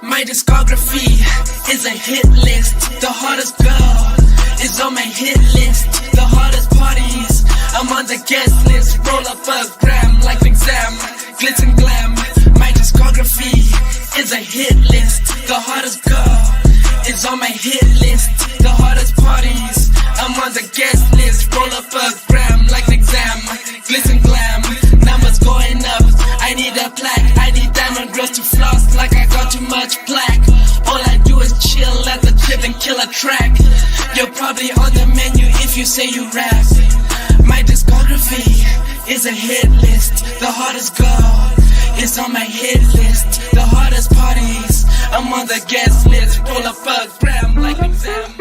My discography is a hit list. The hottest girl is on my hit list. The hottest parties, I'm on the guest list. Roll up a gram like an exam, glitz and glam. My discography is a hit list. The hottest girl is on my hit list. The hottest parties, I'm on the guest list. Roll up a gram like an exam, glitz and glam. Numbers going up, I need a plaque. I need diamond girls to floss like I got too much plaque. All I do is chill at the crib and kill a track. You're probably on the menu if you say you rap. My discography is a hit list. The hottest girl is on my hit list. The hottest parties, I'm on the guest list. Roll up a gram like an exam.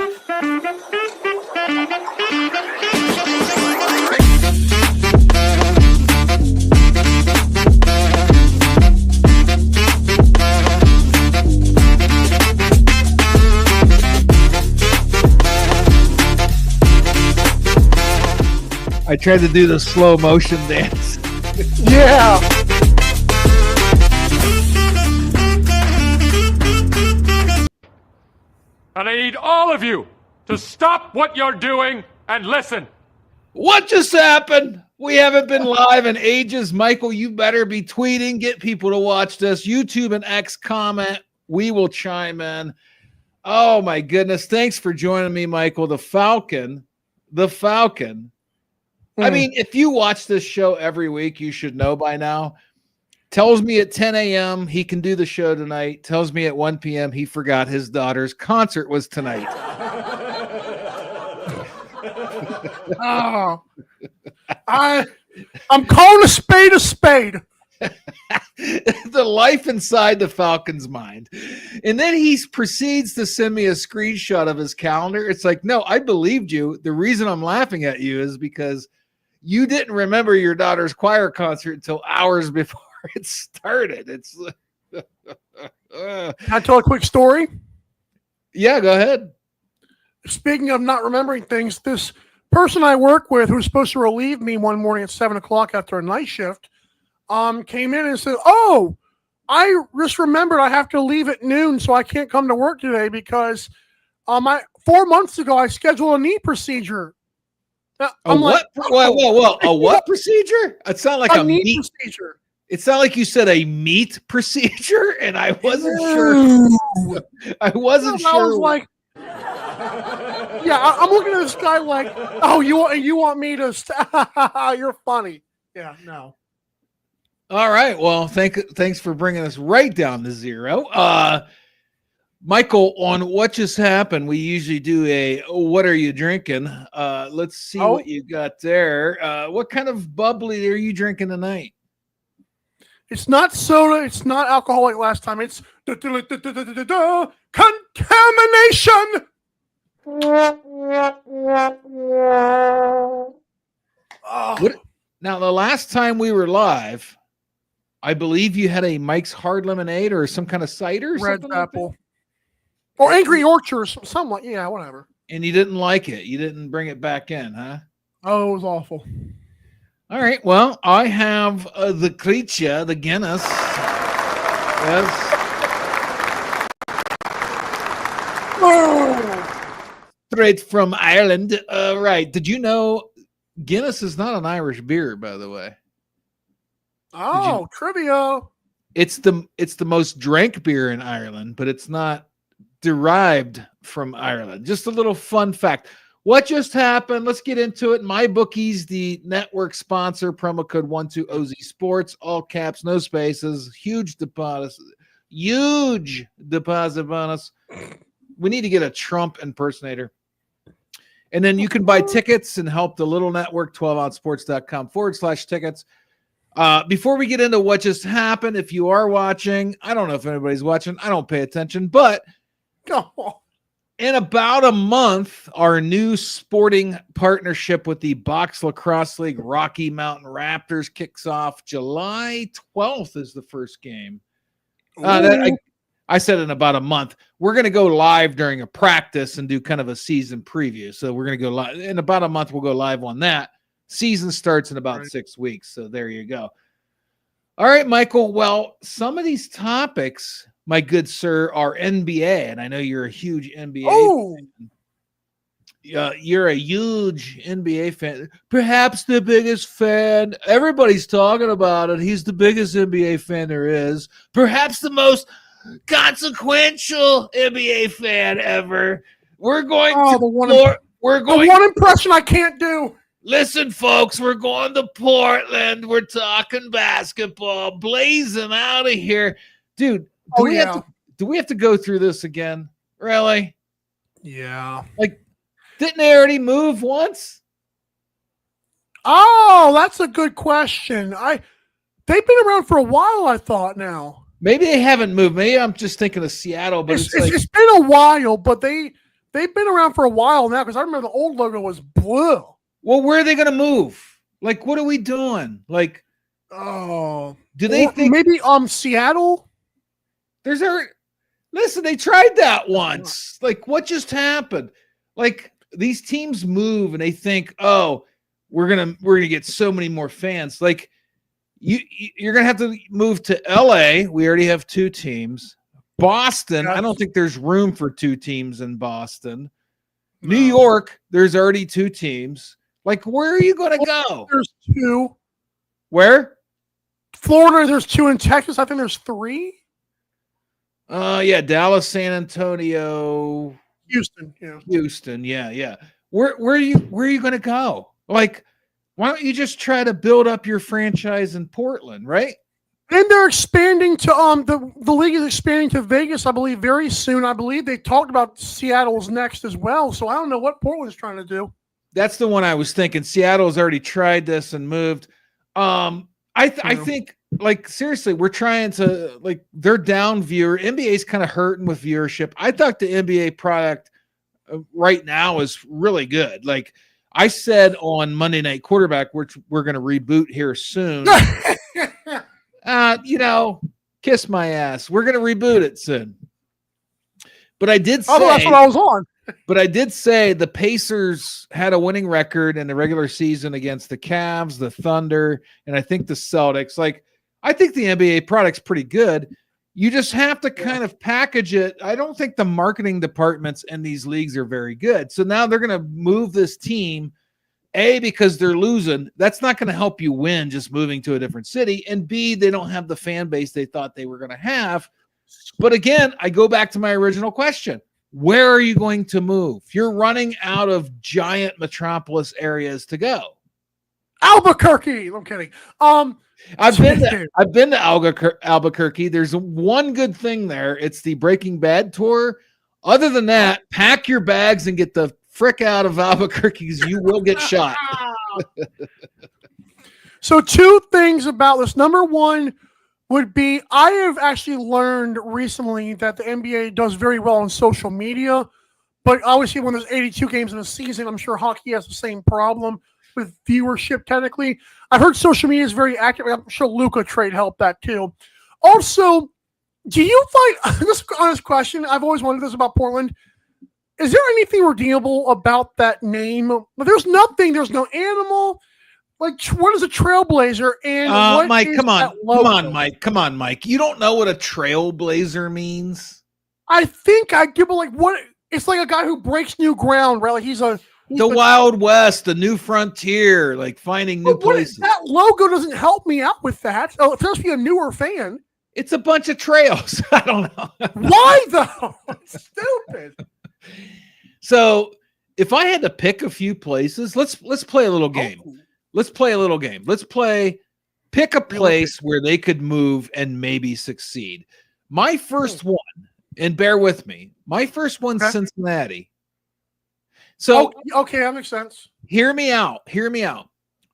I tried to do the slow motion dance. Yeah. And I need all of you to stop what you're doing and listen. What just happened? We haven't been live in ages. Michael, you better be tweeting. Get people to watch this. YouTube and X comment. We will chime in. Oh, my goodness. Thanks for joining me, Michael. The Falcon. I mean, if you watch this show every week, you should know by now. Tells me at 10 a.m. he can do the show tonight. Tells me at 1 p.m. he forgot his daughter's concert was tonight. Oh, I'm calling a spade a spade. The life inside the Falcon's mind. And then he proceeds to send me a screenshot of his calendar. It's like, no, I believed you. The reason I'm laughing at you is because you didn't remember your daughter's choir concert until hours before it started. It's Can I tell a quick story? Yeah, go ahead. Speaking of not remembering things, this person I work with who was supposed to relieve me one morning at 7 o'clock after a night shift came in and said, "Oh, I just remembered I have to leave at noon, so I can't come to work today because 4 months ago I scheduled a knee procedure." I'm what? like, Whoa. A what procedure? It sounded like a knee procedure. It sounded like you said a meat procedure, and I wasn't sure. I wasn't sure. I was like, yeah, I'm looking at this guy like, oh, you want me to? You're funny. Yeah, no. All right. Well, thanks for bringing us right down to zero. Michael, on what just happened, we usually do a what are you drinking? Let's see what you got there. What kind of bubbly are you drinking tonight? It's not soda. It's not alcohol like last time. It's contamination. What? Now, the last time we were live, I believe you had a Mike's Hard Lemonade or some kind of cider, Red something Apple. like that? Or Angry Orchard, something like, yeah, whatever. And you didn't like it. You didn't bring it back in, huh? Oh, it was awful. All right. Well, I have the creature, the Guinness. Yes. Straight from Ireland. Right. Did you know Guinness is not an Irish beer, by the way? Oh, trivia. It's the most drank beer in Ireland, but it's not derived from Ireland. Just a little fun fact. What just happened? Let's get into it. MyBookie's the network sponsor. Promo code 12OZ Sports, all caps, no spaces. Huge deposit bonus. We need to get a Trump impersonator. And then you can buy tickets and help the little network, 12ouncesports.com/tickets. Before we get into what just happened, if you are watching, I don't know if anybody's watching. I don't pay attention, but in about a month, our new sporting partnership with the Box Lacrosse League Rocky Mountain Raptors kicks off. July 12th is the first game. I said in about a month. We're going to go live during a practice and do kind of a season preview. So we're going to go live. In about a month, we'll go live on that. Season starts in about 6 weeks. So there you go. All right, Michael. Well, some of these topics my good sir, our NBA, and I know you're a huge NBA Oh, fan. You're a huge NBA fan, perhaps the biggest fan. Everybody's talking about it. He's the biggest NBA fan there is, perhaps the most consequential NBA fan ever. We're going we're going. The one impression I can't do. Listen, folks, we're going to Portland. We're talking basketball, blazing out of here, dude. Do we have to go through this again? Really? Yeah. Like, didn't they already move once? Oh, that's a good question. They've been around for a while, I thought now. Maybe they haven't moved. Maybe I'm just thinking of Seattle, but it's been a while, but they've been around for a while now because I remember the old logo was blue. Well, where are they going to move? Like, what are we doing? Like, oh, do they think maybe Seattle? Listen, they tried that once. Like, what just happened? Like, these teams move and they think, oh, we're gonna get so many more fans. Like, you're gonna have to move to LA. We already have 2 teams. Boston, I don't think there's room for 2 teams in Boston. No. New York, there's already 2 teams. Like, where are you gonna go? There's 2. Where? Florida, there's 2. In Texas, I think there's 3. Yeah, Dallas, San Antonio, Houston, yeah. Where are you going to go? Like, why don't you just try to build up your franchise in Portland, right? And they're expanding to the league is expanding to Vegas, I believe, very soon. I believe they talked about Seattle's next as well. So I don't know what Portland's trying to do. That's the one I was thinking. Seattle's already tried this and moved. I think, like, seriously, we're trying to, like, they're down viewer. NBA's kind of hurting with viewership. I thought the NBA product right now is really good. Like I said on Monday Night Quarterback, which we're going to reboot here soon. Kiss my ass. We're going to reboot it soon. But I did say, that's what I was on. But I did say the Pacers had a winning record in the regular season against the Cavs, the Thunder, and I think the Celtics. Like, I think the NBA product's pretty good. You just have to kind of package it. I don't think the marketing departments in these leagues are very good. So now they're going to move this team, A, because they're losing. That's not going to help you win just moving to a different city. And B, they don't have the fan base they thought they were going to have. But again, I go back to my original question. Where are you going to move? You're running out of giant metropolis areas to go. Albuquerque. I'm kidding. I've been to Albuquerque. There's one good thing there. It's the Breaking Bad tour. Other than that, pack your bags and get the frick out of Albuquerque because you will get shot. So 2 things about this. Number 1 would be I have actually learned recently that the NBA does very well on social media, but obviously when there's 82 games in a season, I'm sure hockey has the same problem with viewership technically. I've heard social media is very active. I'm sure Luka trade helped that too. Also, do you find, this is an honest question, I've always wondered this about Portland, is there anything redeemable about that name? There's nothing, there's no animal. Like, what is a trailblazer? And Mike, come on, Mike. You don't know what a trailblazer means? I think I give like what it's like a guy who breaks new ground, right? Like he's the Wild West, the new frontier, like finding new places. That logo doesn't help me out with that. Oh, it must be a newer fan. It's a bunch of trails. I don't know. Why though? It's stupid. So if I had to pick a few places, let's play a little game. Let's play a little game. Pick a place where they could move and maybe succeed. My first one, and bear with me, my first one's Cincinnati. So, okay, that makes sense. Hear me out.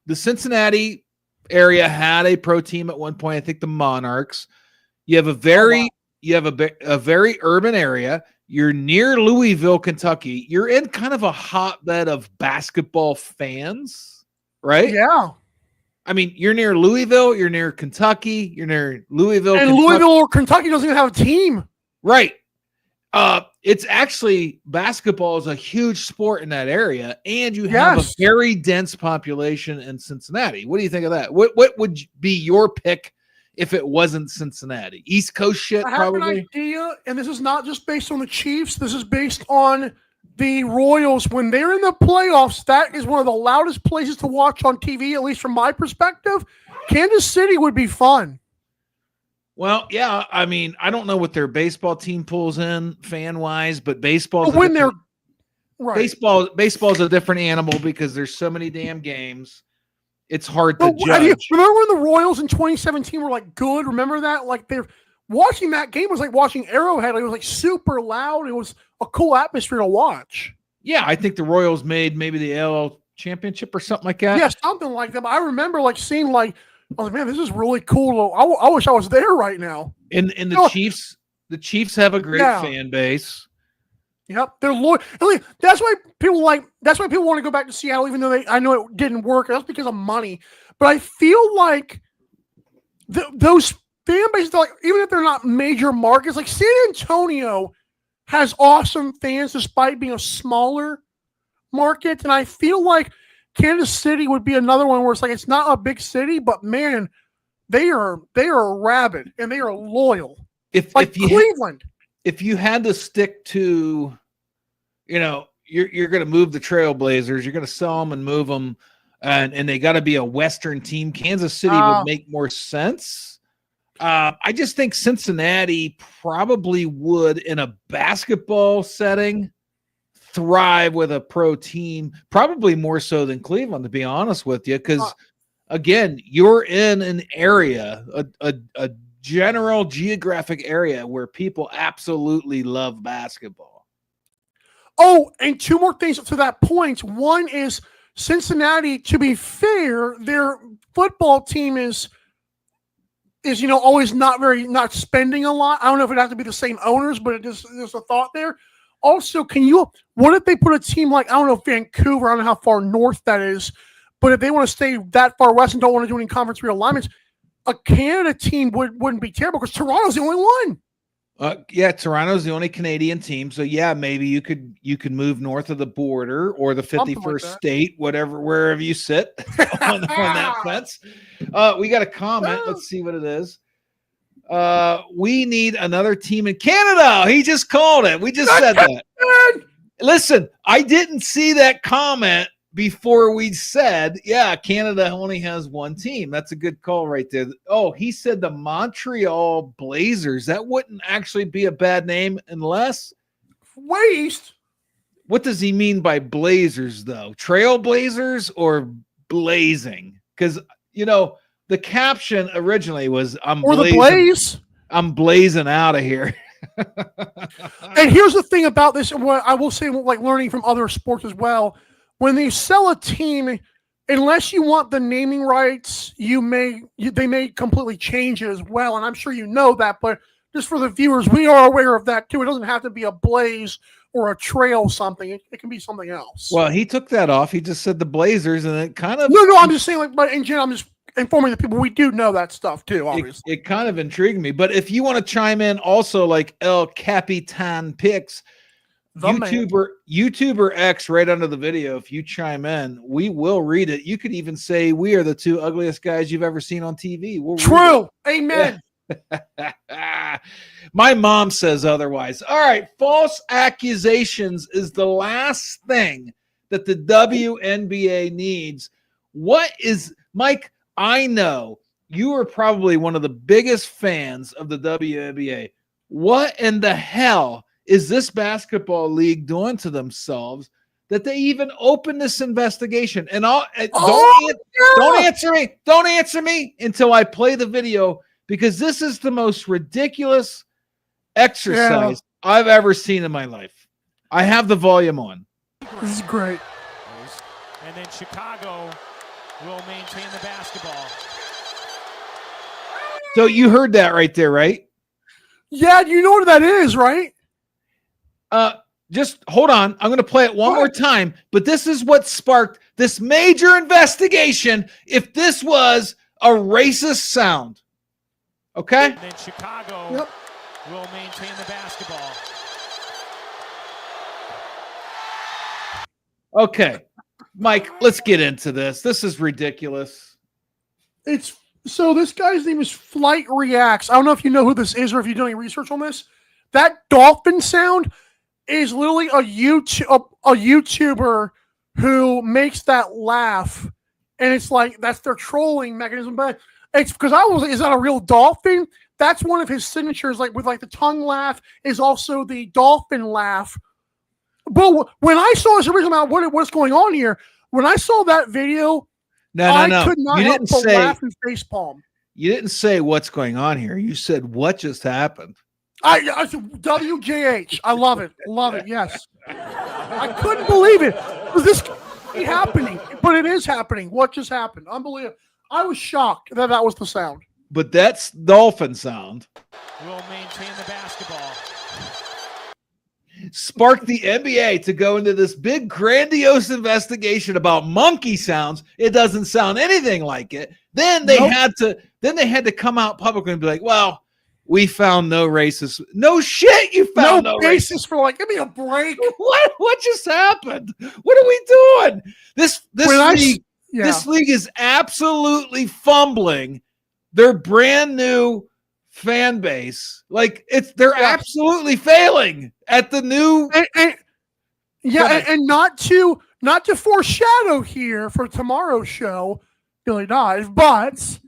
The Cincinnati area had a pro team at one point. I think the Monarchs. You have a very urban area. You're near Louisville, Kentucky. You're in kind of a hotbed of basketball fans, right? Yeah. I mean, you're near Louisville. You're near Kentucky. You're near Louisville. And Kentucky. Louisville or Kentucky doesn't even have a team. Right. It's actually basketball is a huge sport in that area, and you have a very dense population in Cincinnati. What do you think of that? What would be your pick if it wasn't Cincinnati. East Coast shit, I have probably. an idea, and this is not just based on the Chiefs. This is based on the Royals. When they're in the playoffs, that is one of the loudest places to watch on TV, at least from my perspective. Kansas City would be fun. Well, yeah, I mean, I don't know what their baseball team pulls in fan-wise, but baseball's When they're right. Baseball's a different animal because there's so many damn games. It's hard to judge. Remember when the Royals in 2017 were like good? Remember that? Like they're watching that game was like watching Arrowhead. It was like super loud. It was a cool atmosphere to watch. Yeah, I think the Royals made maybe the AL championship or something like that. Yeah, something like that. But I remember like seeing like I was like, man, this is really cool. I wish I was there right now. And the Chiefs have a great fan base. Yep, they're loyal. That's why people want to go back to Seattle, even though I know it didn't work. That's because of money. But I feel like those fan bases, like even if they're not major markets, like San Antonio has awesome fans despite being a smaller market, and I feel like Kansas City would be another one where it's like it's not a big city, but man, they are rabid and they are loyal. If Cleveland. If you had to stick to, you're going to move the Trailblazers, you're going to sell them and move them, and they got to be a Western team, Kansas City would make more sense. I just think Cincinnati probably would, in a basketball setting, thrive with a pro team, probably more so than Cleveland, to be honest with you, because, again, you're in an area, a general geographic area where people absolutely love basketball. Oh, and two more things to that point. One is Cincinnati, to be fair, their football team is always not spending a lot. I don't know if it has to be the same owners, but there's a thought there. Also, what if they put a team like, I don't know, Vancouver, I don't know how far north that is, but if they want to stay that far west and don't want to do any conference realignments, a Canada team wouldn't be terrible because Toronto's the only one. Yeah, Toronto's the only Canadian team. So yeah, maybe you could move north of the border or the 51st state, wherever you sit on that fence. We got a comment. Let's see what it is. We need another team in Canada. He just called it. We just said that. Listen, I didn't see that comment before we said, yeah, Canada only has one team. That's a good call right there. Oh, he said the Montreal Blazers. That wouldn't actually be a bad name unless. Waste. What does he mean by Blazers, though? Trailblazers or blazing? Because, the caption originally was, I'm blazing out of here. And here's the thing about this, and what I will say, like learning from other sports as well, when they sell a team, unless you want the naming rights, they may completely change it as well. And I'm sure you know that, but just for the viewers, we are aware of that too. It doesn't have to be a Blaze or a Trail something. It can be something else. Well, he took that off. He just said the Blazers, and it kind of... No, I'm just saying, but in general, I'm just informing the people we do know that stuff too, obviously. It kind of intrigued me. But if you want to chime in also, like El Capitan Picks, YouTuber X right under the video, if you chime in, we will read it. You could even say we are the two ugliest guys you've ever seen on TV. True. Amen. Yeah. My mom says otherwise. All right. False accusations is the last thing that the WNBA needs. What is, Mike, I know you are probably one of the biggest fans of the WNBA. What in the hell is this basketball league doing to themselves that they even open this investigation? And don't answer me until I play the video, because this is the most ridiculous exercise I've ever seen in my life. I have the volume on. This is great. And then Chicago will maintain the basketball. So you heard that right there, right? Yeah, you know what that is, right? Just hold on. I'm going to play it one more time, but this is what sparked this major investigation if this was a racist sound. Okay? And then Chicago will maintain the basketball. Okay. Mike, let's get into this. This is ridiculous. It's So this guy's name is Flight Reacts. I don't know if you know who this is or if you're doing research on this. That dolphin sound is literally a YouTuber who makes that laugh, and it's like that's their trolling mechanism. But it's because is that a real dolphin? That's one of his signatures, like with like the tongue laugh is also the dolphin laugh. But when I saw this original, what's going on here? When I saw that video, I could not help but laugh and facepalm. You didn't say what's going on here. You said what just happened. I WJH. I love it. Love it. Yes. I couldn't believe it. Was this happening? But it is happening. What just happened? Unbelievable. I was shocked that was the sound. But that's dolphin sound. Will maintain the basketball. Sparked the NBA to go into this big grandiose investigation about monkey sounds. It doesn't sound anything like it. Then they had to come out publicly and be like, well, we found no racist. No shit, you found no basis for like, give me a break. What just happened? What are we doing? This league is absolutely fumbling their brand new fan base. Like they're absolutely failing at the new and not to foreshadow here for tomorrow's show, Billy Dive, but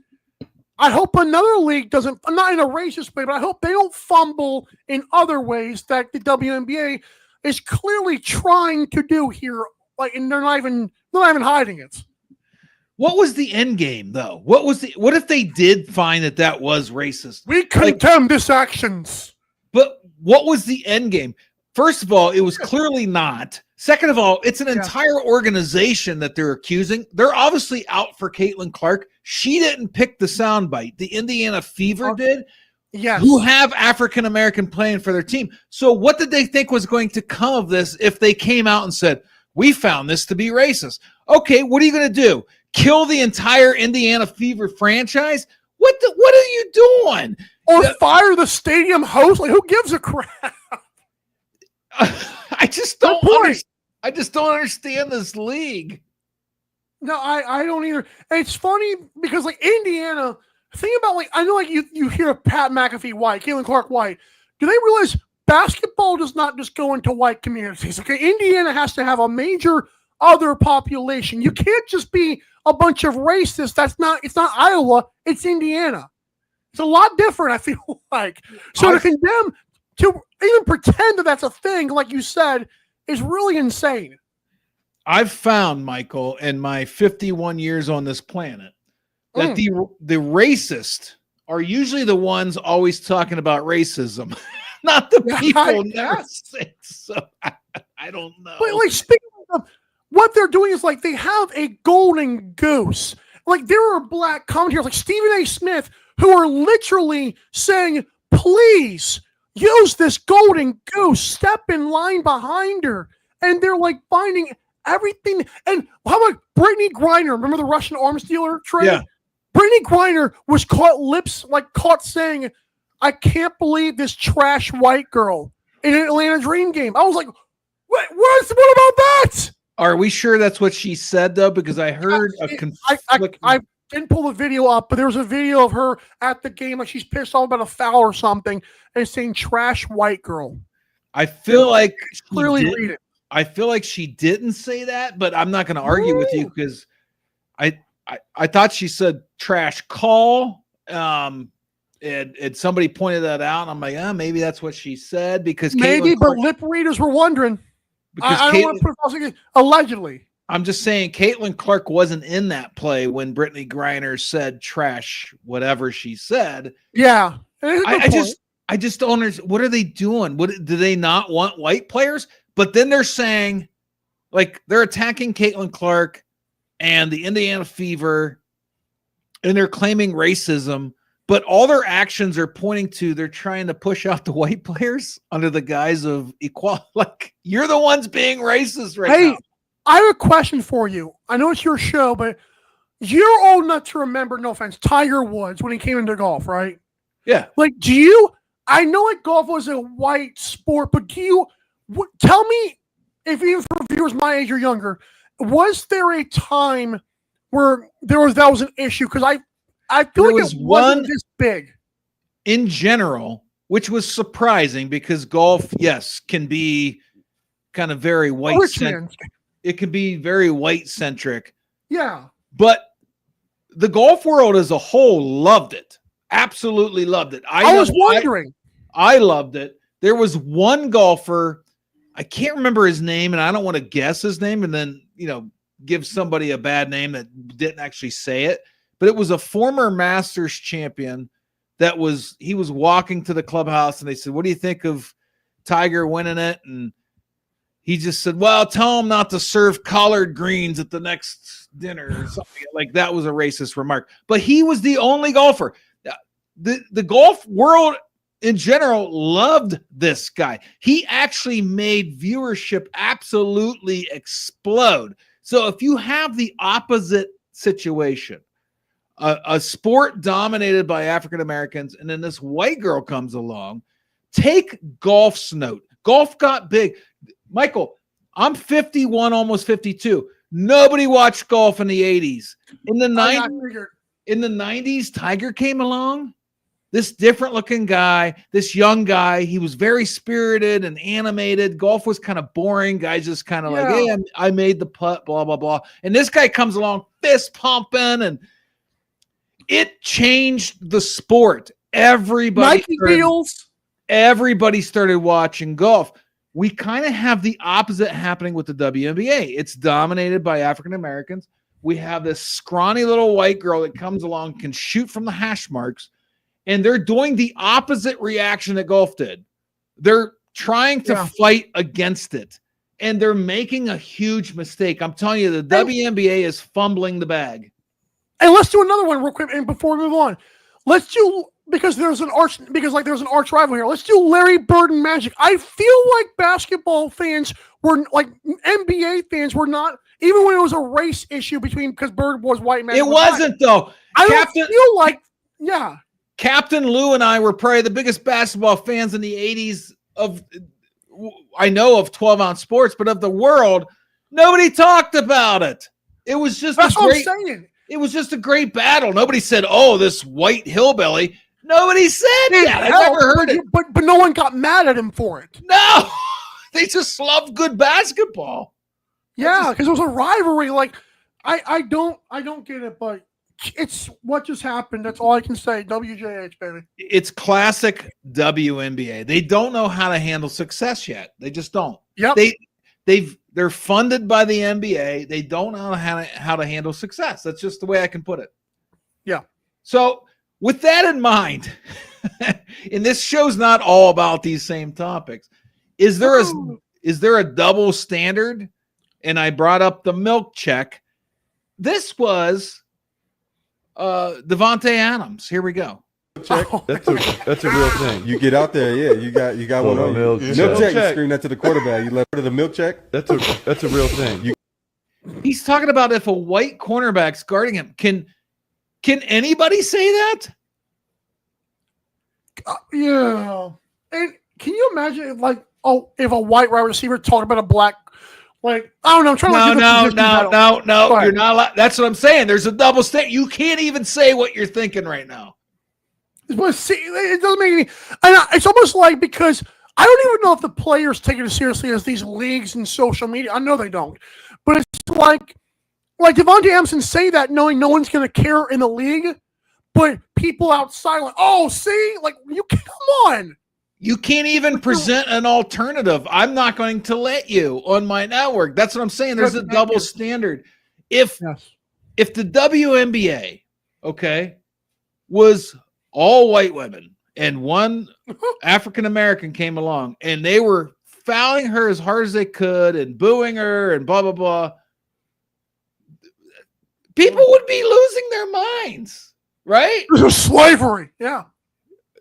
I hope another league doesn't, not in a racist way, but I hope they don't fumble in other ways that the WNBA is clearly trying to do here. Like, and they're not even hiding it. What was the end game, though? What if they did find that was racist? We condemn this actions. But what was the end game? First of all, it was clearly not. Second of all, it's an entire organization that they're accusing. They're obviously out for Caitlin Clark. She didn't pick the soundbite. The Indiana Fever did. Yes. Who have African-American playing for their team. So what did they think was going to come of this if they came out and said, we found this to be racist? Okay, what are you going to do? Kill the entire Indiana Fever franchise? What are you doing? Or fire the stadium host? Like, who gives a crap? I just don't understand this league. No, I don't either. And it's funny because like Indiana, think about like I know like you hear Pat McAfee white, Caitlin Clark white. Do they realize basketball does not just go into white communities? Okay, Indiana has to have a major other population. You can't just be a bunch of racists. It's not Iowa, it's Indiana. It's a lot different, I feel like. So to condemn, to even pretend that that's a thing, like you said, is really insane. I've found, Michael, in my 51 years on this planet, that the racist are usually the ones always talking about racism, not the people never say so. I don't know. But like speaking of what they're doing is like they have a golden goose. Like there are black commentators like Stephen A. Smith who are literally saying, please use this golden goose, step in line behind her. And they're like finding everything. And how about Brittany Griner? Remember the Russian arms dealer trade? Yeah. Brittany Griner was caught saying, I can't believe this trash white girl in an Atlanta Dream game. I was like, what about that? Are we sure that's what she said, though? Because I heard I didn't pull the video up, but there was a video of her at the game, like she's pissed off about a foul or something, and saying "trash white girl." I feel like clearly read it. I feel like she didn't say that, but I'm not going to argue with you because I thought she said "trash call," and somebody pointed that out. And I'm like, maybe that's what she said because but lip readers were wondering. I don't want to put it allegedly. I'm just saying Caitlin Clark wasn't in that play when Brittany Griner said trash, whatever she said. Yeah. I just don't understand. What are they doing? Do they not want white players? But then they're saying, like, they're attacking Caitlin Clark and the Indiana Fever, and they're claiming racism. But all their actions are pointing to they're trying to push out the white players under the guise of equality. Like, you're the ones being racist right now. I have a question for you. I know it's your show, but you're old enough to remember, no offense, Tiger Woods when he came into golf, right? Yeah. Like, I know like golf was a white sport, but tell me, if even for viewers my age or younger, was there a time where that was an issue? Because I feel like it wasn't this big. In general, which was surprising because golf, yes, can be kind of very white-centric. It can be very white-centric. Yeah. But the golf world as a whole loved it. Absolutely loved it. I was wondering. I loved it. There was one golfer, I can't remember his name, and I don't want to guess his name and then, give somebody a bad name that didn't actually say it. But it was a former Masters champion he was walking to the clubhouse and they said, "What do you think of Tiger winning it?" And he just said, "Well, tell him not to serve collard greens at the next dinner," or something like that. Was a racist remark. But he was the only golfer. The golf world in general loved this guy. He actually made viewership absolutely explode. So if you have the opposite situation, a sport dominated by African Americans, and then this white girl comes along, take golf's note. Golf got big. Michael, I'm 51, almost 52. Nobody watched golf in the 80s. In the 90s, Tiger came along. This different looking guy, this young guy, he was very spirited and animated. Golf was kind of boring. Guys just kind of like, "Hey, I made the putt, blah, blah, blah." And this guy comes along, fist pumping, and it changed the sport. Everybody started watching golf. We kind of have the opposite happening with the WNBA. It's dominated by African Americans. We have this scrawny little white girl that comes along, can shoot from the hash marks, and they're doing the opposite reaction that golf did. They're trying to fight against it, and they're making a huge mistake. I'm telling you, the WNBA is fumbling the bag. And let's do another one real quick, and before we move on, let's do there's an arch rival here. Let's do Larry Bird and Magic. I feel like basketball fans were like NBA fans were not, even when it was a race issue because Bird was white, Magic it wasn't though. Captain Lou and I were probably the biggest basketball fans in the 80s of 12-ounce sports, but of the world, nobody talked about it. It was just It was just a great battle. Nobody said, "Oh, this white hillbilly." Nobody said that. I never heard it. But no one got mad at him for it. No, they just love good basketball. Yeah, because it was a rivalry. Like, I don't get it, but it's what just happened. That's all I can say. WJH, baby. It's classic WNBA. They don't know how to handle success yet. They just don't. Yep. They're funded by the NBA. They don't know how to handle success. That's just the way I can put it. Yeah. So with that in mind, and this show's not all about these same topics, is there a double standard? And I brought up the milk check. This was Devontae Adams. Here we go. Check. That's a real thing. You get out there, you got one on milk check. You scream that to the quarterback. You let her the milk check. That's a real thing. He's talking about if a white cornerback's guarding him. Can anybody say that? Yeah. And can you imagine if a white wide receiver talked about a black? Like, I don't know. I'm trying to No. You're not allowed. That's what I'm saying. There's a double standard. You can't even say what you're thinking right now. But see, it doesn't make any. And it's almost like, because I don't even know if the players take it as seriously as these leagues and social media. I know they don't. But it's like Devontae Adams say that knowing no one's going to care in the league, but people outside like, "Oh, see, like, you come on." You can't even present an alternative. I'm not going to let you on my network. That's what I'm saying. There's a double standard. If the WNBA, was all white women and one African American came along and they were fouling her as hard as they could and booing her and blah, blah, blah, people would be losing their minds, right? There's slavery. Yeah.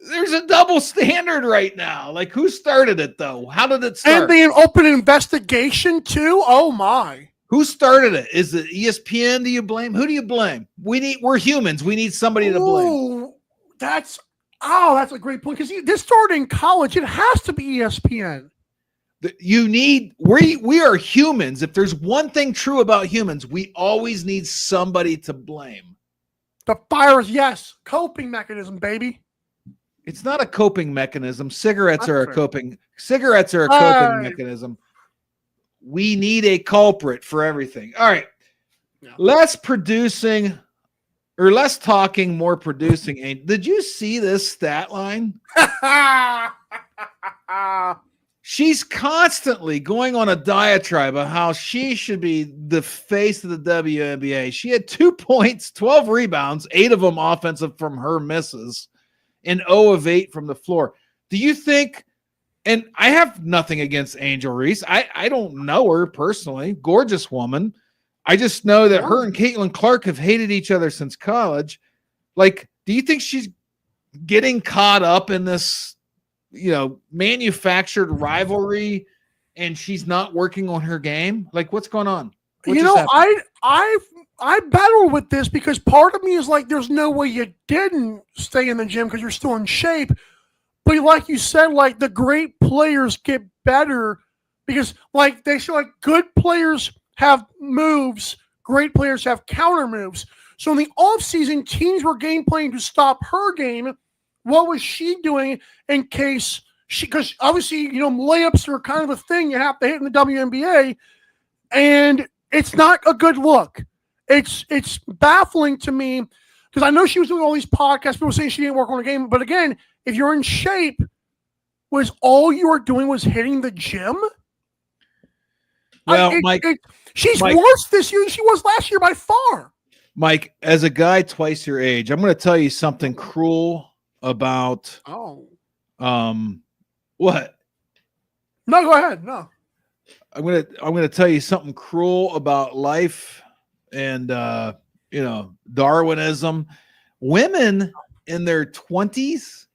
There's a double standard right now. Like, who started it, though? How did it start? And being open investigation, too? Oh, my. Who started it? Is it ESPN? Do you blame? Who do you blame? We're humans. We need somebody to blame. That's a great point. Because this started in college. It has to be ESPN. We are humans. If there's one thing true about humans, we always need somebody to blame. The fires, yes. Coping mechanism, baby. It's not a coping mechanism. Cigarettes are a fair. coping mechanism. We need a culprit for everything. All right. Yeah. Less talking, more producing. Did you see this stat line? She's constantly going on a diatribe of how she should be the face of the WNBA. She had 2 points, 12 rebounds, 8 of them offensive from her misses, and 0 of 8 from the floor. Do you think, and I have nothing against Angel Reese. I don't know her personally. Gorgeous woman. I just know that her and Caitlin Clark have hated each other since college. Like, do you think she's getting caught up in this, manufactured rivalry, and she's not working on her game? Like, what's going on? I battle with this because part of me is like, there's no way you didn't stay in the gym because you're still in shape. But like you said, like the great players get better because like they say, like good players have moves, great players have counter moves. So in the offseason, teams were game playing to stop her game. What was she doing in case because obviously, layups are kind of a thing you have to hit in the WNBA, and it's not a good look. It's baffling to me because I know she was doing all these podcasts, people saying she didn't work on the game. But again, if you're in shape, was all you were doing was hitting the gym? Well, Mike, she's worse this year than she was last year by far. Mike, as a guy twice your age, I'm going to tell you something cruel about. What? No, go ahead. No, I'm gonna tell you something cruel about life and Darwinism. Women in their 20s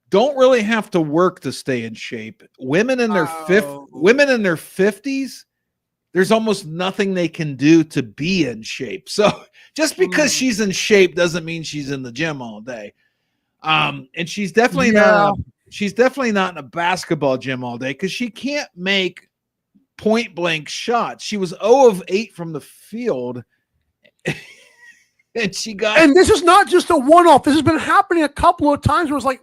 don't really have to work to stay in shape. Women in their 50s, there's almost nothing they can do to be in shape. So just because she's in shape doesn't mean she's in the gym all day. And she's definitely not in a basketball gym all day because she can't make point blank shots. She was 0 of 8 from the field. And this is not just a one-off. This has been happening a couple of times where it's like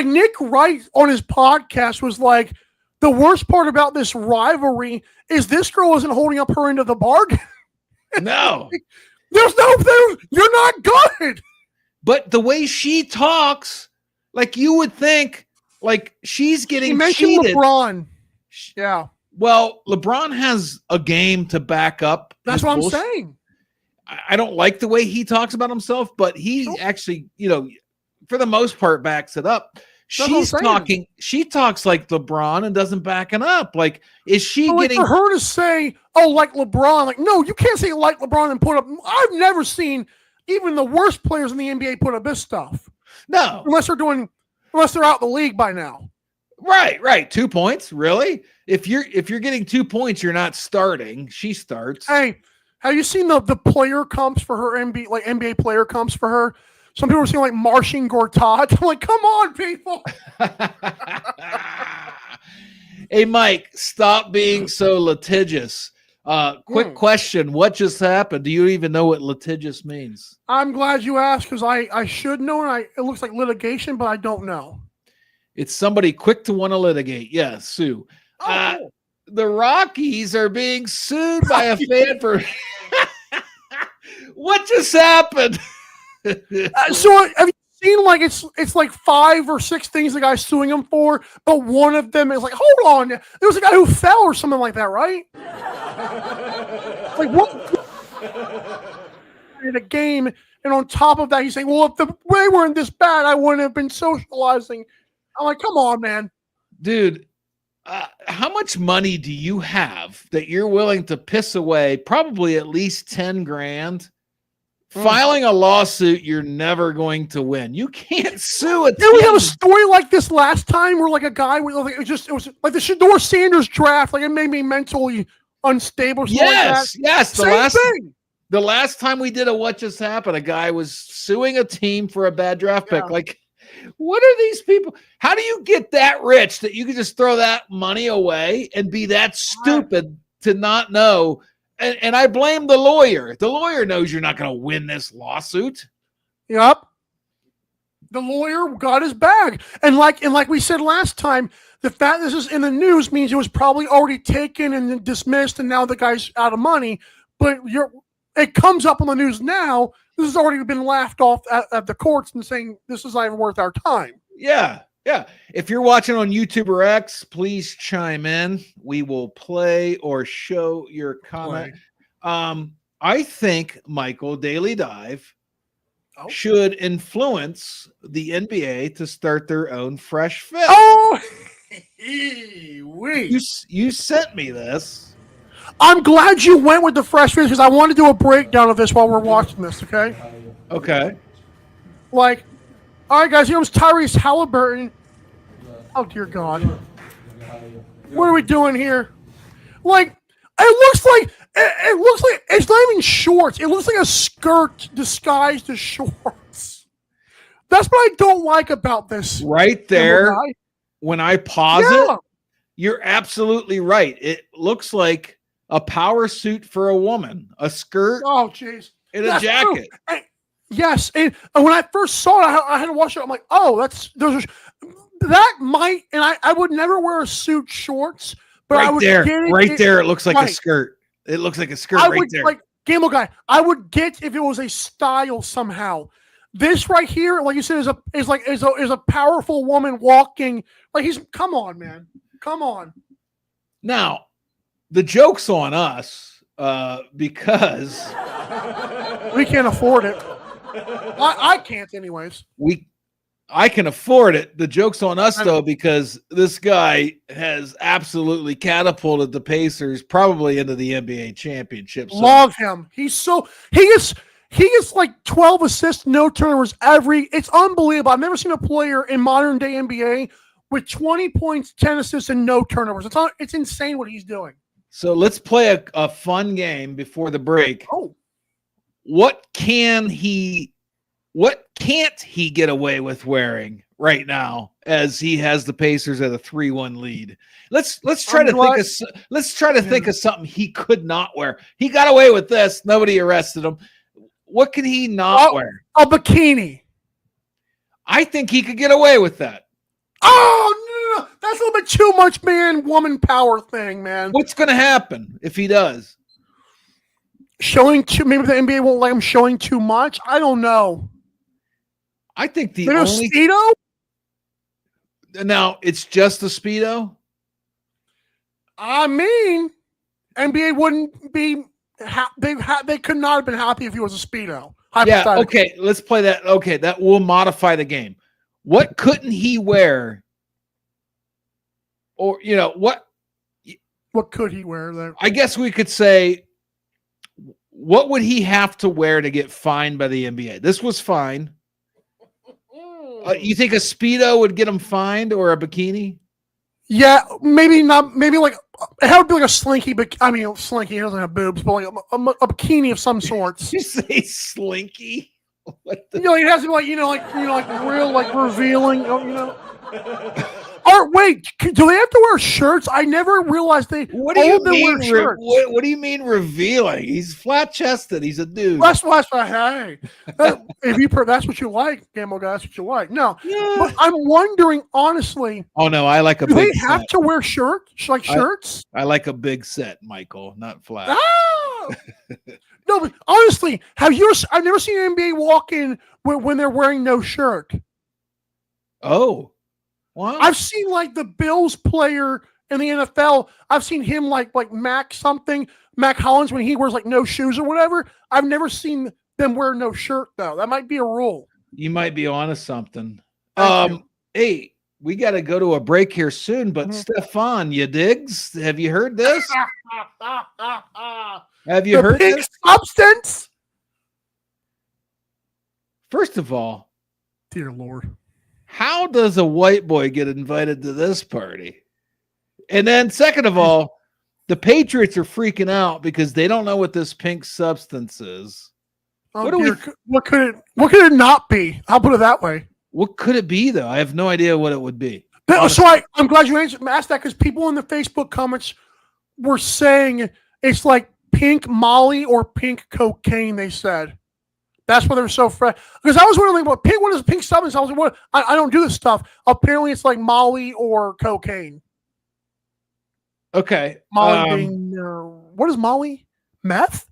Nick Wright on his podcast was like, the worst part about this rivalry is this girl isn't holding up her end of the bargain. No. You're not good. But the way she talks, like you would think, like she's getting cheated. LeBron. Yeah. Well, LeBron has a game to back up. That's what I'm saying. I don't like the way he talks about himself, but he actually, for the most part, backs it up. She talks like LeBron and doesn't back it up. Like, is she getting for her to say, like LeBron? Like, no, you can't say like LeBron and put up. I've never seen even the worst players in the NBA put up this stuff. No, unless they're out the league by now. Right. 2 points, really? If you're getting 2 points, you're not starting. She starts. Hey, have you seen the player comps for her NBA player comps for her? Some people are saying like Marcin Gortat. I'm like, come on, people. Hey, Mike, stop being so litigious. Quick question. What just happened? Do you even know what litigious means? I'm glad you asked because I should know, and it looks like litigation, but I don't know. It's somebody quick to want to litigate. Yeah, sue. Cool. The Rockies are being sued by a fan for what just happened? So have you seen like it's like 5 or 6 things the guy's suing him for, but one of them is like, hold on, there was a guy who fell or something like that, right? Like what? In a game, and on top of that, he's saying, well, if they weren't this bad, I wouldn't have been socializing. I'm like, come on, man. Dude, how much money do you have that you're willing to piss away? Probably at least 10 grand. Filing a lawsuit you're never going to win. You can't sue a team. Did we have a story like this last time where like a guy it was like the Shedeur Sanders draft, like it made me mentally unstable. Yes. Thing. The last time we did a What Just Happened, a guy was suing a team for a bad draft pick. Like, what are these people? How do you get that rich that you can just throw that money away and be that stupid to not know? and I blame the lawyer. The lawyer knows you're not going to win this lawsuit. Yep. The lawyer got his bag. And like we said last time, the fact this is in the news means it was probably already taken and dismissed, and now the guy's out of money. But it comes up on the news now. This has already been laughed off at the courts and saying this is not even worth our time. Yeah. Yeah. If you're watching on YouTube or X, please chime in. We will play or show your comment. I think Michael Daily Dive should influence the NBA to start their own Fresh Fit. Oh, you sent me this. I'm glad you went with the Fresh Fit because I want to do a breakdown of this while we're watching this, okay? Okay. Like, all right, guys, here comes Tyrese Halliburton. Oh, dear God. What are we doing here? Like, it looks like it's not even shorts. It looks like a skirt disguised as shorts. That's what I don't like about this. Right there, when I pause it, you're absolutely right. It looks like a power suit for a woman, a skirt, oh jeez, and a jacket. Yes, and when I first saw it, I had to watch it. I'm like, oh, that might, and I would never wear a suit shorts. But right I would there, get it looks like a skirt. It looks like a skirt there. Like Gamble Guy, I would get if it was a style somehow. This right here, like you said, is a powerful woman walking. Like come on, man, come on. Now, the joke's on us because we can't afford it. I can't, anyways. I can afford it. The joke's on us, though, because this guy has absolutely catapulted the Pacers probably into the NBA championship. So. Love him. He gets like 12 assists, no turnovers it's unbelievable. I've never seen a player in modern day NBA with 20 points, 10 assists, and no turnovers. It's insane what he's doing. So let's play a fun game before the break. Oh. What can't he get away with wearing right now as he has the Pacers at a 3-1 lead? Let's try to think of something he could not wear. He got away with this. Nobody arrested him. What can he not wear? A bikini. I think he could get away with that. Oh, no. That's a little bit too much man-woman power thing, man. What's going to happen if he does? Maybe the NBA won't let him showing too much. I don't know. I think the only Speedo? Now it's just the Speedo. I mean, NBA wouldn't be. They could not have been happy if he was a Speedo. Yeah. Okay. Let's play that. Okay, that will modify the game. What couldn't he wear? Or what? What could he wear there? I guess we could say. What would he have to wear to get fined by the NBA? This was fine. You think a Speedo would get him fined or a bikini? Yeah, maybe not. Maybe like it would be like a slinky. But I mean, slinky. He doesn't have boobs, but like a bikini of some sorts. You say slinky? It has to be like real like revealing. Or wait, do they have to wear shirts? I never realized they. What do you mean? What do you mean revealing? He's flat chested. He's a dude. That's hey. That's what you like, Gamble guy. That's what you like. No, but I'm wondering honestly. Oh no, I like a. Do big they have set. to wear shirts? I like a big set, Michael, not flat. Oh! No, but honestly, I've never seen an NBA walk in when they're wearing no shirt. Oh. Wow. I've seen like the Bills player in the NFL. I've seen him like Mac Hollins when he wears like no shoes or whatever. I've never seen them wear no shirt though. That might be a rule. You might be onto something. Hey, we got to go to a break here soon, but Stefan, you digs? Have you heard this? Have you heard this? Substance? First of all, dear Lord. How does a white boy get invited to this party? And then second of all, the Patriots are freaking out because they don't know what this pink substance is. Oh, what could it not be? I'll put it that way. What could it be though? I have no idea what it would be. So I'm glad you asked that because people in the Facebook comments were saying it's like pink Molly or pink cocaine, they said. That's why they're so fresh. Because I was wondering, what is pink substance? I was like, I don't do this stuff. Apparently, it's like Molly or cocaine. Okay. Molly being, what is Molly? Meth?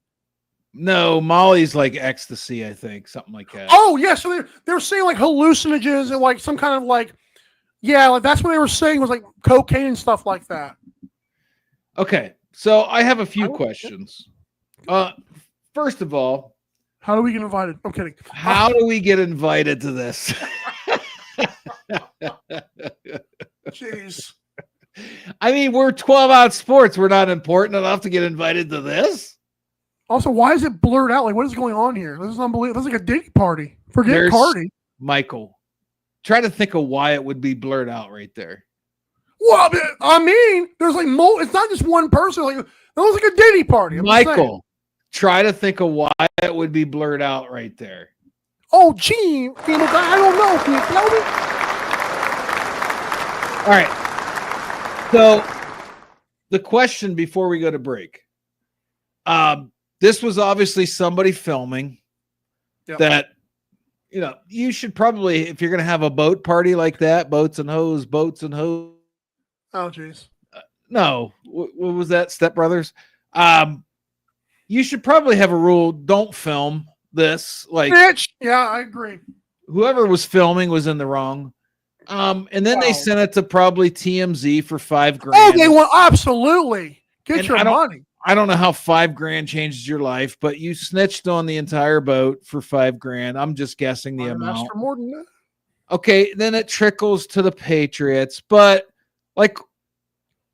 No, Molly's like ecstasy, I think, something like that. Oh, yeah. So they're saying like hallucinogens and like some kind of like, yeah, like that's what they were saying was like cocaine and stuff like that. Okay. So I have a few questions. First of all, how do we get invited? I'm kidding. How do we get invited to this? Jeez. I mean, we're 12-ounce sports. We're not important enough to get invited to this. Also, why is it blurred out? Like, what is going on here? This is unbelievable. This is like a Diddy party. Forget Cardi. Michael, try to think of why it would be blurred out right there. Well, I mean, there's like it's not just one person. Like, it looks like a Diddy party. Michael, try to think of why it would be blurred out right there. Oh, gee, I don't know. Can you tell me? All right. So, the question before we go to break. This was obviously somebody filming that, you should probably, if you're going to have a boat party like that, boats and hose. Oh, geez. No, what was that? Step Brothers? You should probably have a rule. Don't film this. Like, bitch. Yeah, I agree. Whoever was filming was in the wrong. And then they sent it to probably TMZ for $5,000. Oh, they want absolutely get your money. I don't know how $5,000 changes your life, but you snitched on the entire boat for $5,000. I'm just guessing the amount. For more than that. Okay, then it trickles to the Patriots, but like,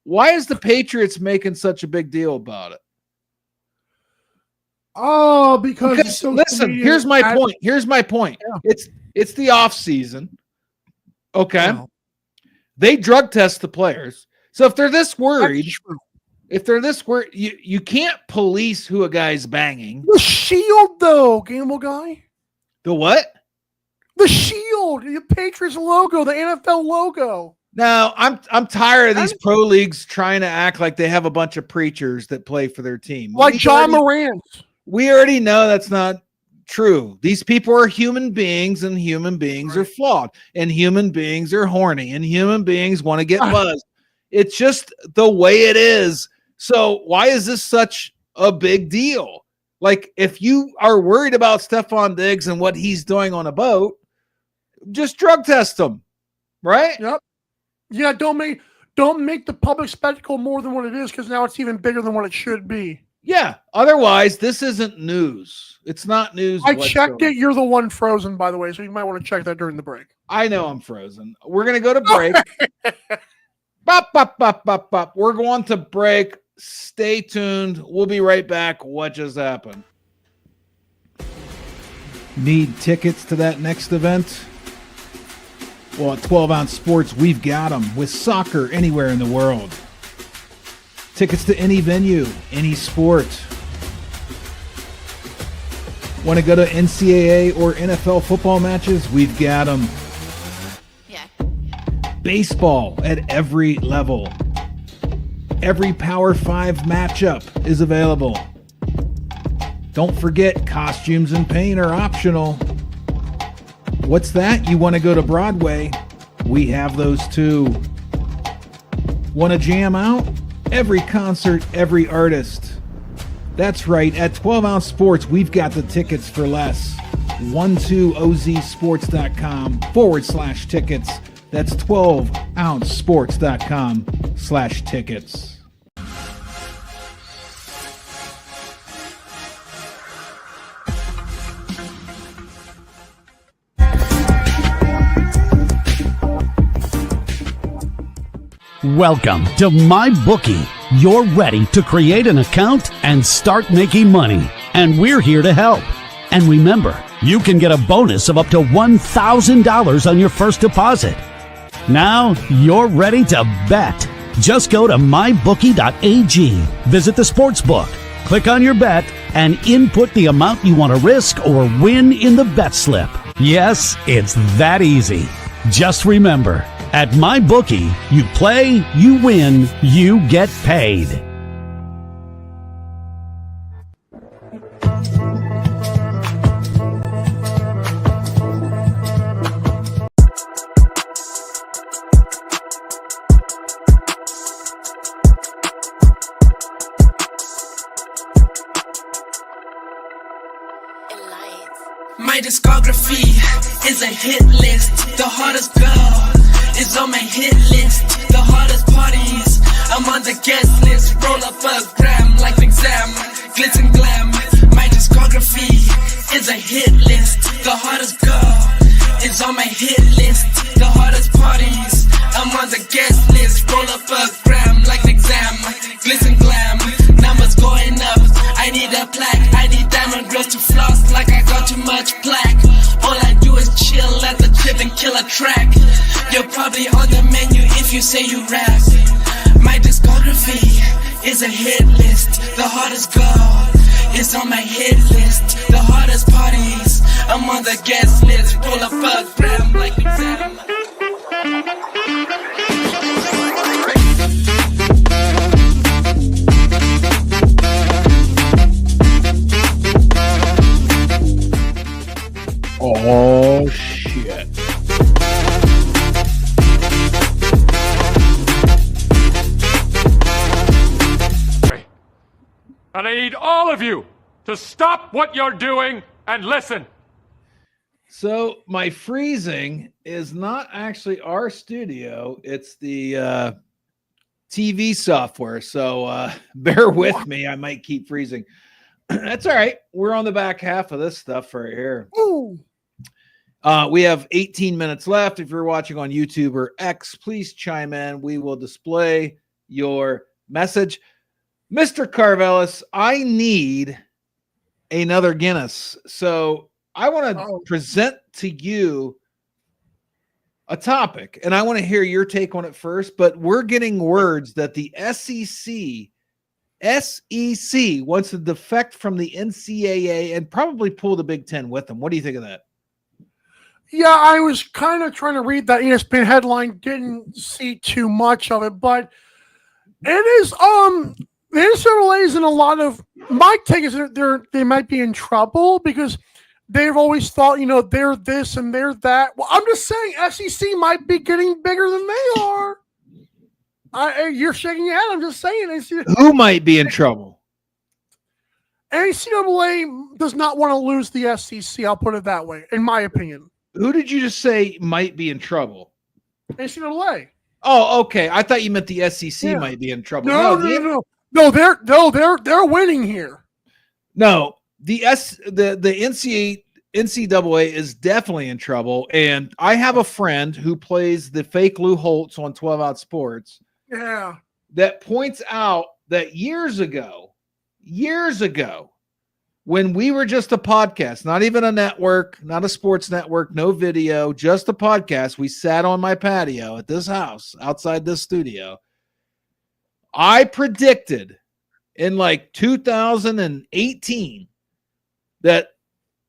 why is the Patriots making such a big deal about it? Oh, because listen, here's my point. Yeah. It's the off season. Okay. Wow. They drug test the players. So if they're this worried, you can't police who a guy's banging. The shield, though, Gamble guy. The what? The shield, the Patriots logo, the NFL logo. Now, I'm tired of these pro leagues trying to act like they have a bunch of preachers that play for their team. Like John Moran. We already know that's not true. These people are human beings, and human beings are flawed, and human beings are horny, and human beings want to get buzzed. It's just the way it is. So why is this such a big deal? Like, if you are worried about Stephon Diggs and what he's doing on a boat, just drug test him, right? Yep. Yeah, don't make the public spectacle more than what it is, because now it's even bigger than what it should be. Yeah. Otherwise, this isn't news. It's not news. I checked it. You're the one frozen, by the way, so you might want to check that during the break. I know I'm frozen. We're going to go to break. Bop, bop, bop, bop, bop. We're going to break. Stay tuned. We'll be right back. What just happened? Need tickets to that next event? Well, at 12-ounce sports, we've got them with soccer anywhere in the world. Tickets to any venue, any sport. Want to go to NCAA or NFL football matches? We've got them. Yeah. Baseball at every level. Every Power 5 matchup is available. Don't forget, costumes and paint are optional. What's that? You want to go to Broadway? We have those too. Want to jam out? Every concert, every artist. That's right. At 12-ounce sports, we've got the tickets for less. 12ozsports.com/tickets. That's 12ouncesports.com/tickets. Welcome to MyBookie. You're ready to create an account and start making money, and we're here to help. And remember, you can get a bonus of up to $1,000 on your first deposit. Now you're ready to bet. Just go to mybookie.ag, visit the sportsbook, click on your bet, and input the amount you want to risk or win in the bet slip. Yes, it's that easy. Just remember, at MyBookie, you play, you win, you get paid. My discography is a hit list. The hottest girl is on my hit list. The hottest parties, I'm on the guest list. Roll up a gram like an exam, glitz and glam. My discography is a hit list. The hottest girl is on my hit list. The hottest parties, I'm on the guest list. Roll up a gram like an exam, glitz and glam. Numbers going up, I need a plaque. I need diamond girls to floss like I got too much plaque. All I do is chill at the crib and kill a track. You're probably on the menu if you say you rap. My discography is a hit list. The hottest girl is on my hit list. The hottest parties, I'm on the guest list. Pull up a gram like an exam. Oh, shit. And I need all of you to stop what you're doing and listen. So my freezing is not actually our studio. It's the TV software. So bear with me. I might keep freezing. That's all right. We're on the back half of this stuff right here. Ooh. We have 18 minutes left. If you're watching on YouTube or X, please chime in. We will display your message. Mr. Carvelis, I need another Guinness. So I want to present to you a topic, and I want to hear your take on it first. But we're getting words that the SEC wants to defect from the NCAA and probably pull the Big Ten with them. What do you think of that? Yeah, I was kind of trying to read that ESPN headline, didn't see too much of it, but it is the NCAA is in a lot of, my take is they might be in trouble because they've always thought, they're this and they're that. Well, I'm just saying SEC might be getting bigger than they are. You're shaking your head. I'm just saying. Who might be in trouble? NCAA does not want to lose the SEC. I'll put it that way, in my opinion. Who did you just say might be in trouble? NCAA. Oh, okay. I thought you meant the SEC might be in trouble. No, they're winning here. No, the NCAA is definitely in trouble. And I have a friend who plays the fake Lou Holtz on 12 Out Sports. Yeah. That points out that years ago, when we were just a podcast, not even a network, not a sports network, no video, just a podcast, we sat on my patio at this house outside this studio. I predicted in like 2018 that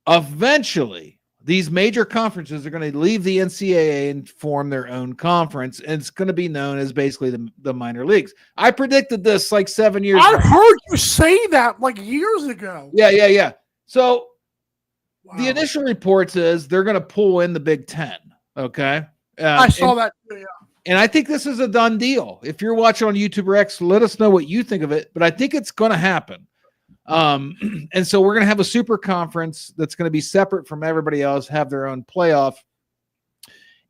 eventually these major conferences are going to leave the NCAA and form their own conference, and it's going to be known as basically the minor leagues. I predicted this like 7 years ago. I heard you say that like years ago. Yeah. So the initial reports is they're going to pull in the Big Ten, okay? I saw that too, yeah. And I think this is a done deal. If you're watching on YouTube or X, let us know what you think of it, but I think it's going to happen. And so we're going to have a super conference that's going to be separate from everybody else, have their own playoff.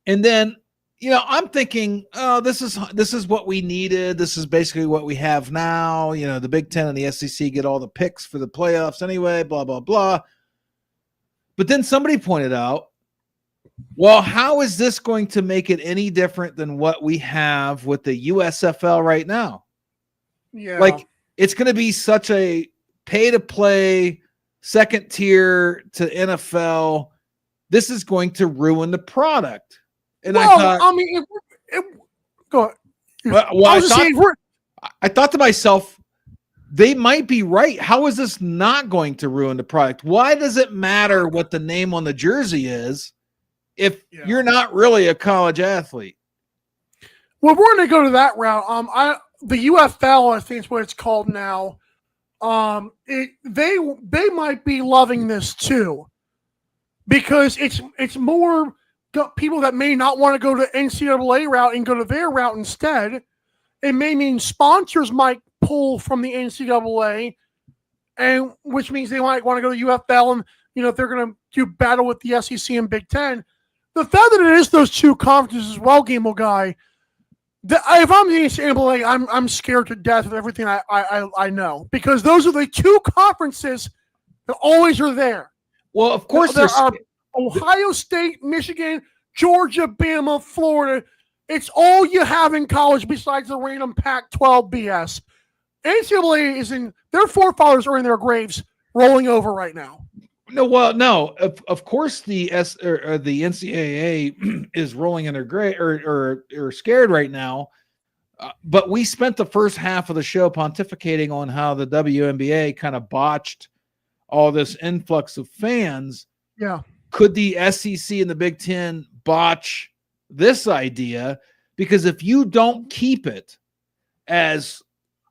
And then, I'm thinking, this is what we needed. This is basically what we have now. The Big Ten and the SEC get all the picks for the playoffs anyway, blah, blah, blah. But then somebody pointed out, well, how is this going to make it any different than what we have with the USFL right now? Yeah. Like, it's going to be such a pay-to-play, second tier to NFL. This is going to ruin the product. And go ahead. I thought to myself, they might be right. How is this not going to ruin the product? Why does it matter what the name on the jersey is if you're not really a college athlete? Well, we're going to go to that route. The UFL, I think is what it's called now. They might be loving this too, because it's more people that may not want to go to NCAA route and go to their route instead. It may mean sponsors might pull from the NCAA, and which means they might want to go to UFL, and if they're going to do battle with the SEC and Big Ten. The fact that it is those two conferences as well, Gamble Guy, if I'm the NCAA, I'm scared to death of everything I know, because those are the two conferences that always are there. Well, of course, there are Ohio State, Michigan, Georgia, Bama, Florida. It's all you have in college besides the random Pac-12 BS. NCAA is in their forefathers are in their graves, rolling over right now. No. Of course, the NCAA is rolling in their grave or scared right now. But we spent the first half of the show pontificating on how the WNBA kind of botched all this influx of fans. Yeah. Could the SEC and the Big Ten botch this idea? Because if you don't keep it as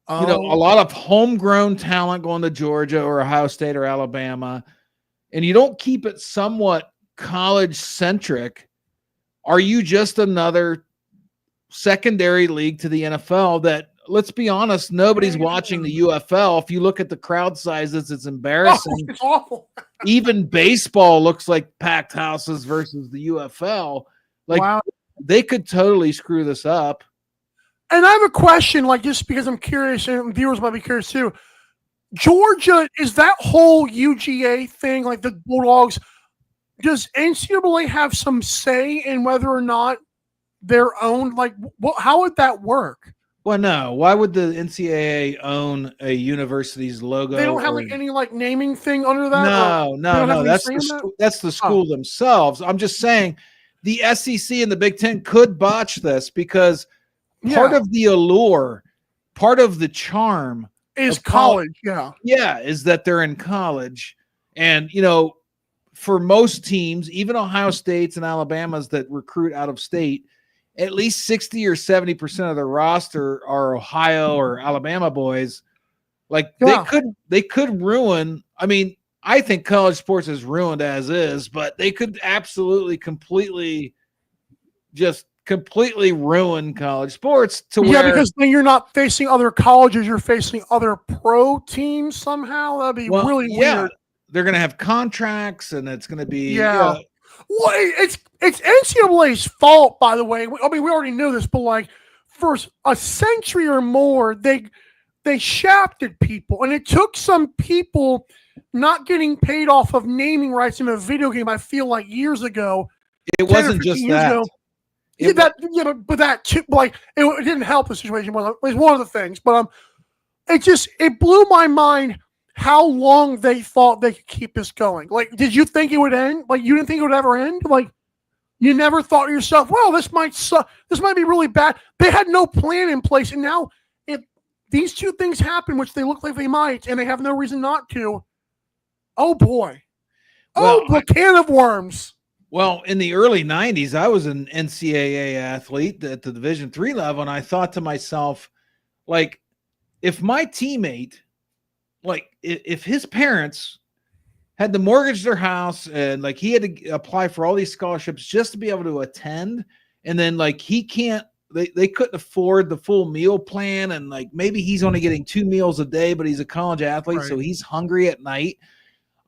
a lot of homegrown talent going to Georgia or Ohio State or Alabama, and you don't keep it somewhat college-centric, are you just another secondary league to the NFL that, let's be honest, nobody's watching the UFL. If you look at the crowd sizes, it's embarrassing. It's awful. Even baseball looks like packed houses versus the UFL. Wow. They could totally screw this up. And I have a question, just because I'm curious, and viewers might be curious too. Georgia, is that whole UGA thing, like the Bulldogs, does NCAA have some say in whether or not they're owned? How would that work? Well, no. Why would the NCAA own a university's logo? They don't have any naming thing under that? No. That's the school themselves. I'm just saying the SEC and the Big Ten could botch this because part of the allure, part of the charm is college. Yeah, is that they're in college. And, for most teams, even Ohio States and Alabama's that recruit out of state, at least 60 or 70% of their roster are Ohio or Alabama boys. They could ruin. I mean, I think college sports is ruined as is, but they could absolutely completely ruin college sports because then you're not facing other colleges, you're facing other pro teams somehow. That'd be really weird. They're going to have contracts, and it's going to be Well, it's NCAA's fault, by the way. I mean, we already knew this, but for a century or more, they shafted people, and it took some people not getting paid off of naming rights in a video game. I feel like years ago, it wasn't just that. But that too, it didn't help the situation. It was one of the things, but it blew my mind how long they thought they could keep this going. Did you think it would end? You didn't think it would ever end? You never thought to yourself, well, this might suck. This might be really bad. They had no plan in place. And now if these two things happen, which they look like they might, and they have no reason not to, oh boy. The can of worms. Well, in the early 90s, I was an NCAA athlete at the Division III level, and I thought to myself, if my teammate, if his parents had to mortgage their house and he had to apply for all these scholarships just to be able to attend, and then he can't, they couldn't afford the full meal plan, and maybe he's only getting 2 meals a day, but he's a college athlete, so he's hungry at night.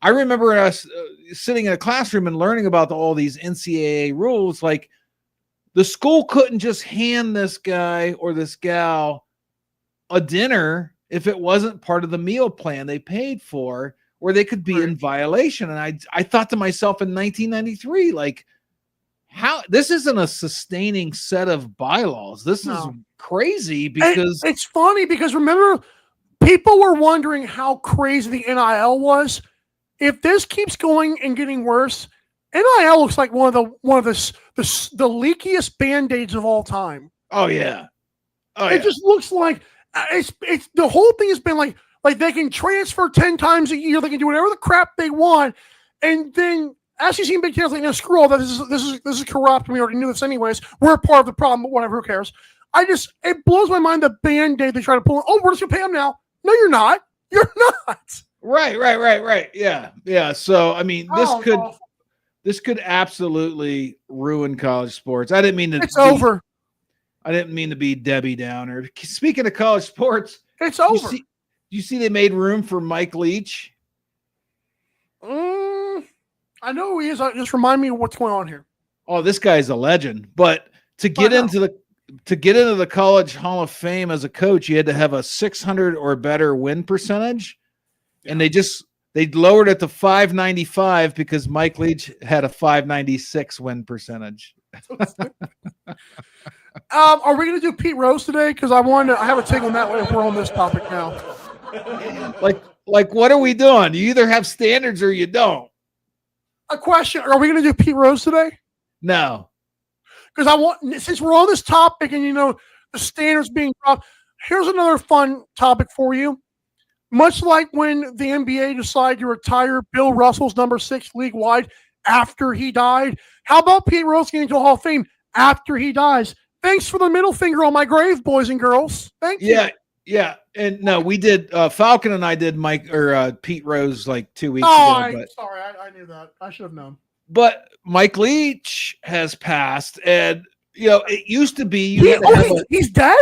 I remember us sitting in a classroom and learning about all these NCAA rules. The school couldn't just hand this guy or this gal a dinner if it wasn't part of the meal plan they paid for, or they could be in violation. And I thought to myself in 1993, how this isn't a sustaining set of bylaws. This is crazy because it's funny because remember, people were wondering how crazy the NIL was. If this keeps going and getting worse, NIL looks like one of the leakiest Band-Aids of all time. Oh yeah. It just looks like it's the whole thing has been like they can transfer 10 times a year, they can do whatever the crap they want, and then SEC and Big Ten is no, screw all that. This is corrupt. We already knew this anyways. We're a part of the problem, but whatever, who cares? It blows my mind the Band-Aid they try to pull. Oh, we're just gonna pay them now. No, you're not. You're not. Right. Yeah. So I mean, this could absolutely ruin college sports. I didn't mean to. It's over. I didn't mean to be Debbie Downer. Speaking of college sports, it's over. You see they made room for Mike Leach. I know who he is. Just remind me of what's going on here. Oh, this guy's a legend. But to get into the College Hall of Fame as a coach, you had to have a 600 or better win percentage, and they lowered it to 595 because Mike Leach had a 596 win percentage. Are we going to do Pete Rose today? Because I have a take on that if we're on this topic now. Like, what are we doing? You either have standards or you don't. A question: are we going to do Pete Rose today? No. Because since we're on this topic and the standards being dropped, here's another fun topic for you. Much like when the NBA decided to retire Bill Russell's number 6 league-wide after he died, how about Pete Rose getting to the Hall of Fame after he dies? Thanks for the middle finger on my grave, boys and girls. Thank you. Yeah. And no, we did. Falcon and I did Pete Rose like 2 weeks ago. Sorry, I knew that. I should have known. But Mike Leach has passed, and it used to be he's dead.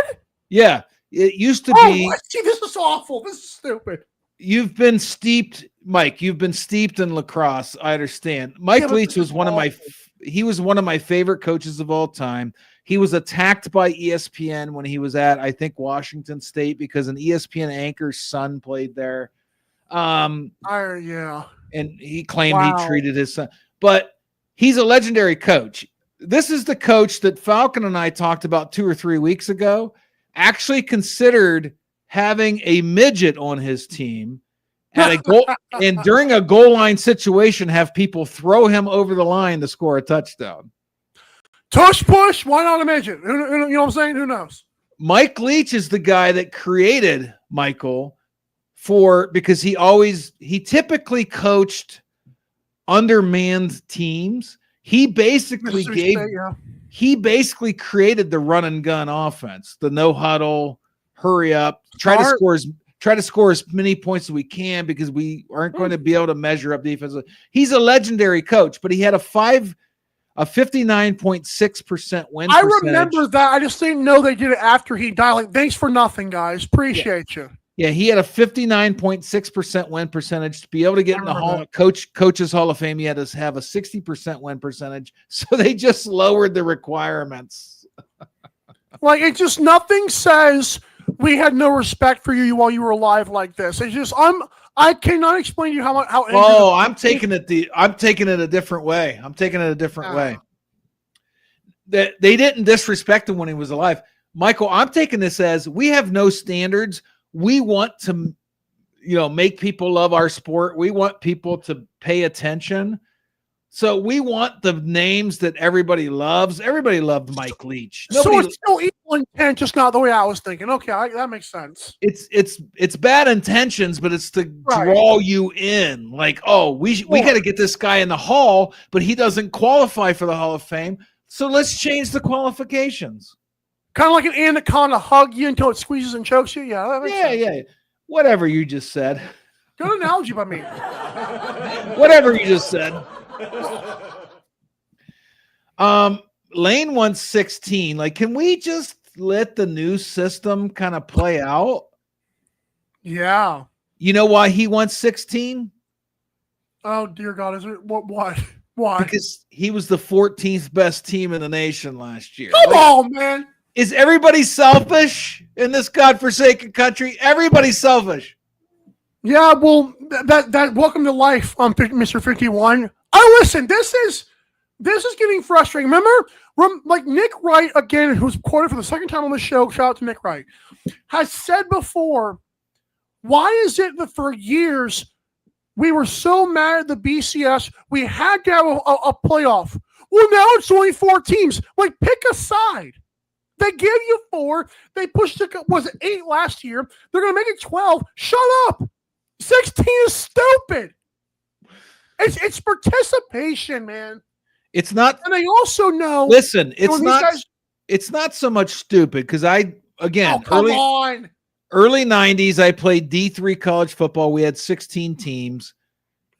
Yeah, it used to be. See, this is awful. This is stupid. You've been steeped, Mike. You've been steeped in lacrosse. I understand. Mike Leach was one of my favorite coaches of all time. He was attacked by ESPN when he was at, I think, Washington State because an ESPN anchor's son played there. Yeah. And he claimed he treated his son. But he's a legendary coach. This is the coach that Falcon and I talked about 2 or 3 weeks ago, actually considered having a midget on his team at a goal, and during a goal line situation, have people throw him over the line to score a touchdown. Tush push, why not a midget? You know what I'm saying? Who knows? Mike Leach is the guy that created Michael because he typically coached undermanned teams. He basically created the run and gun offense, the no huddle, hurry up, try to score as many points as we can because we aren't going to be able to measure up defensively. He's a legendary coach, but he had a 59.6% win percentage. I remember that. I just didn't know they did it after he died. Like, thanks for nothing, guys. Appreciate you. Yeah, he had a 59.6% win percentage. To be able to get in the Coaches Hall of Fame, he had to have a 60% win percentage. So they just lowered the requirements. Like, it just nothing says we had no respect for you while you were alive like this. It's just I cannot explain to you how. Oh, I'm taking it a different way. They didn't disrespect him when he was alive. Michael, I'm taking this as we have no standards. We want to, make people love our sport. We want people to pay attention. So we want the names that everybody loves. Everybody loved Mike Leach. So it's still equal intent, just not the way I was thinking. Okay, that makes sense. It's bad intentions, but it's to draw you in. Like, we got to get this guy in the Hall, but he doesn't qualify for the Hall of Fame. So let's change the qualifications. Kind of like an anaconda hug you until it squeezes and chokes you. Yeah, that makes sense. Yeah. Whatever you just said. Good analogy by me. Whatever you just said. Lane wants 16. Like, can we just let the new system kind of play out? Yeah. You know why he wants 16? Oh dear God, is it what? Why? Because he was the 14th best team in the nation last year. Come on, man. Is everybody selfish in this godforsaken country? Everybody's selfish. Yeah, well, that welcome to life, Mr. 51. Listen, this is getting frustrating. Remember, like Nick Wright, again, who's quoted for the second time on the show, shout out to Nick Wright, has said before, why is it that for years we were so mad at the BCS, we had to have a playoff? Well, now it's only 4 teams. Like, pick a side. They give you 4. They pushed it, was it 8 last year? They're going to make it 12. Shut up. 16 is stupid. It's participation, man. It's not. And I also know. Listen, it's not so much stupid because early 90s, I played D3 college football. We had 16 teams.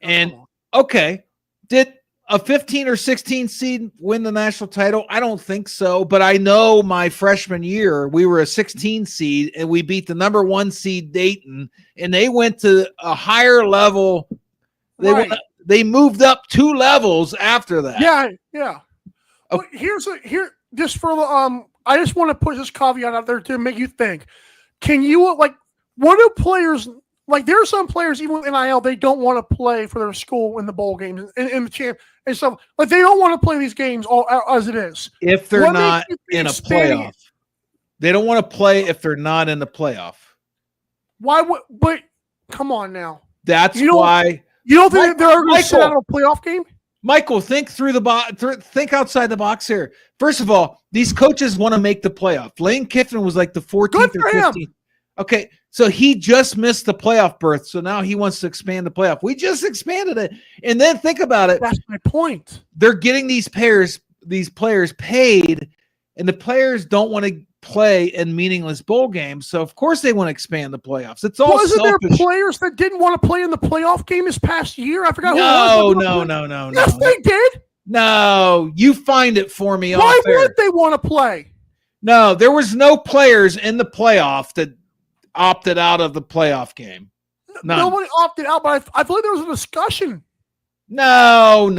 And okay, did a 15 or 16 seed win the national title? I don't think so. But I know my freshman year, we were a 16 seed and we beat the number 1 seed Dayton, and they went to a higher level. They moved up 2 levels after that. Yeah. But just for the I just want to put this caveat out there to make you think. Can you what do players there are some players even with NIL they don't want to play for their school in the bowl games and in the champ and stuff they don't want to play these games all as it is. If they're not in a playoff. They don't want to play if they're not in the playoff. Why would? But come on now. That's why. You don't think they're going to sit out of a playoff game? Michael, think through the box. Think outside the box here. First of all, these coaches want to make the playoff. Lane Kiffin was like the 14th or 15th. Okay, so he just missed the playoff berth, so now he wants to expand the playoff. We just expanded it, and then think about it. That's my point. They're getting these players paid, and the players don't want to play in meaningless bowl games, so of course they want to expand the playoffs. It's all Wasn't selfish. there players that didn't want to play in the playoff game this past year? I forgot No. Yes, they did. No, you find it for me. Why would they want to play? No, there was no players in the playoff that opted out of the playoff game. None. Nobody opted out, but I believe there was a discussion. No.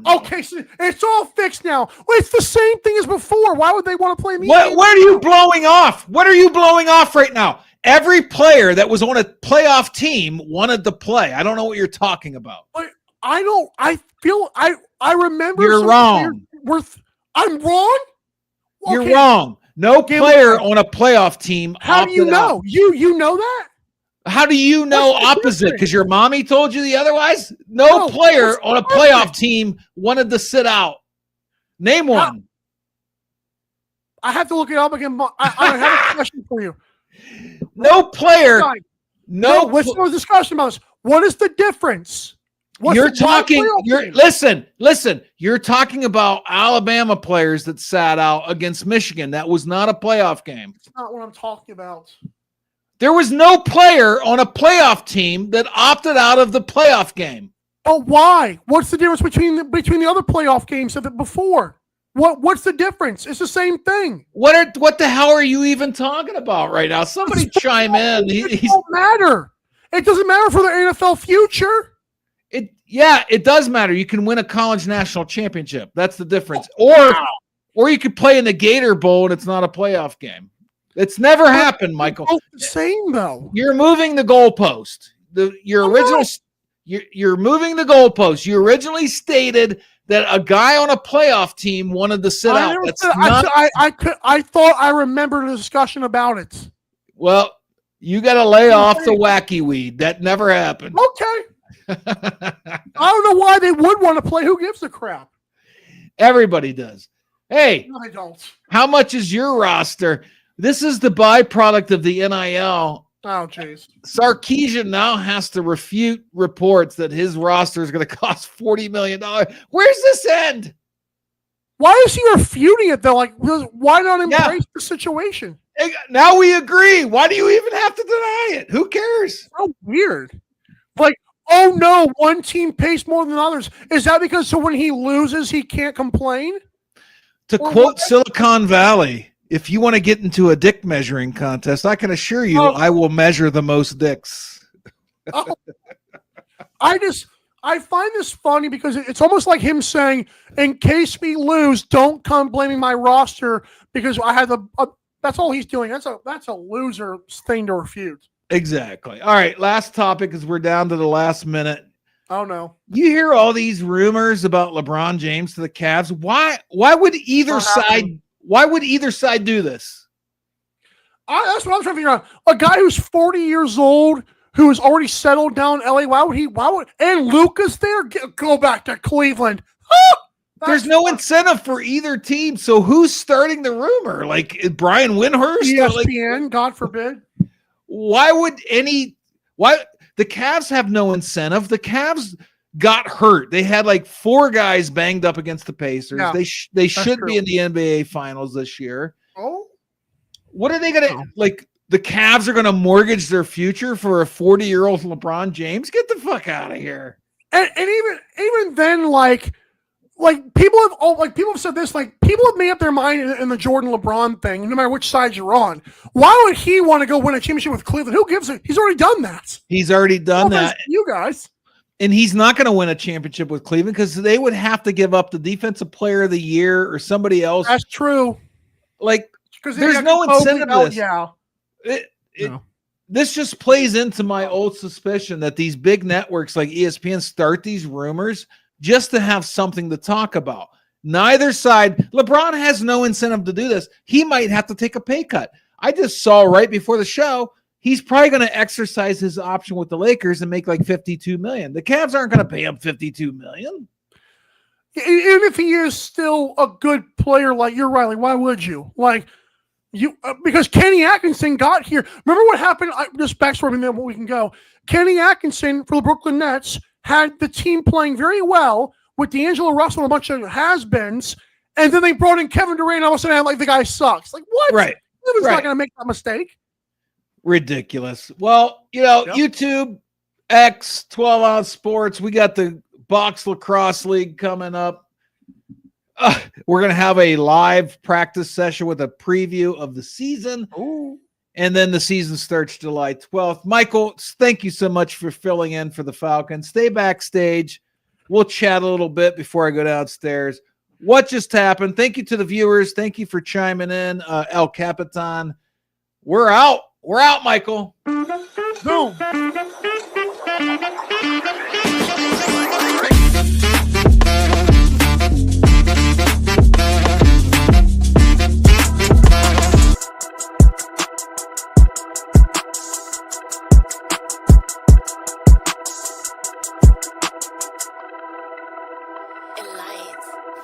Okay, so it's all fixed now. Well, it's the same thing as before. Why would they want to play me? What are you blowing off? What are you blowing off right now? Every player that was on a playoff team wanted to play. I don't know what you're talking about. But I remember. You're wrong. I'm wrong? Okay. You're wrong. No player on a playoff team. How do you know? You know that? How do you know opposite? Because your mommy told you the otherwise? No player on a playoff team wanted to sit out. Name one. I have to look it up again. I have a question for you. No player. Let's have a discussion about this. What is the difference? Listen. You're talking about Alabama players that sat out against Michigan. That was not a playoff game. That's not what I'm talking about. There was no player on a playoff team that opted out of the playoff game. But why? What's the difference between the other playoff games of it before? What's the difference? It's the same thing. What the hell are you even talking about right now? Somebody chime in. It doesn't matter. It doesn't matter for the NFL future. It does matter. You can win a college national championship. That's the difference. Or you could play in the Gator Bowl and it's not a playoff game. It's never happened, Michael. The same though. You're moving the goalpost. You're moving the goalpost. You originally stated that a guy on a playoff team wanted to sit out. I thought I remembered a discussion about it. Well, you got to lay off the wacky weed. That never happened. Okay. I don't know why they would want to play. Who gives a crap? Everybody does. Hey, no, I don't. How much is your roster? This is the byproduct of the NIL. Oh, jeez. Sarkisian now has to refute reports that his roster is going to cost $40 million. Where's this end? Why is he refuting it, though? Why not embrace the situation? Now we agree. Why do you even have to deny it? Who cares? So weird. Oh, no, one team pays more than others. Is that because when he loses, he can't complain? To quote Silicon Valley, if you want to get into a dick measuring contest, I can assure you I will measure the most dicks. I find this funny because it's almost like him saying, in case we lose, don't come blaming my roster because I had that's all he's doing. That's a loser thing to refute. Exactly. All right, last topic as we're down to the last minute. Oh no. You hear all these rumors about LeBron James to the Cavs. Why would either side do this? That's what I'm trying to figure out. A guy who's 40 years old, who has already settled down in LA, why would and Luka's there? Go back to Cleveland. There's no incentive for either team. So who's starting the rumor? Like Brian Windhorst? ESPN, God forbid. Why the Cavs have no incentive? The Cavs got hurt. They had 4 guys banged up against the Pacers. Yeah, they should be in the NBA Finals this year. Oh, what are they gonna The Cavs are gonna mortgage their future for a 40-year-old LeBron James? Get the fuck out of here! And even then, people have said this. People have made up their mind in the Jordan LeBron thing. No matter which side you're on, why would he want to go win a championship with Cleveland? Who gives it? He's already done that. He's already done that. You guys. And he's not going to win a championship with Cleveland because they would have to give up the defensive player of the year or somebody else. That's true. Like, there's no incentive to this. Yeah. This just plays into my old suspicion that these big networks like ESPN start these rumors just to have something to talk about. Neither side. LeBron has no incentive to do this. He might have to take a pay cut. I just saw right before the show, he's probably going to exercise his option with the Lakers and make like $52 million. The Cavs aren't going to pay him $52 million. Even if he is still a good player, like you're right, like why would you? Like you because Kenny Atkinson got here. Remember what happened? Just backstory, and then we can go. Kenny Atkinson for the Brooklyn Nets had the team playing very well with D'Angelo Russell and a bunch of has-beens, and then they brought in Kevin Durant. All of a sudden, like the guy sucks. Like what? Right. He was not going to make that mistake. Ridiculous. Well, YouTube, X, 12-ounce sports. We got the Box Lacrosse League coming up. We're going to have a live practice session with a preview of the season. Ooh. And then the season starts July 12th. Michael, thank you so much for filling in for the Falcons. Stay backstage. We'll chat a little bit before I go downstairs. What just happened? Thank you to the viewers. Thank you for chiming in. El Capitan. We're out. We're out, Michael. Boom.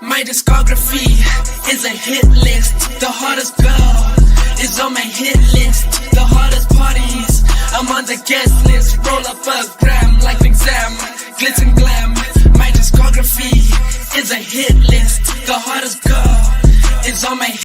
My discography is a hit list. The hottest girl is on my hit list. The hottest parties, I'm on the guest list. Roll up a gram like an exam, glitz and glam. My discography is a hit list. The hottest girl is on my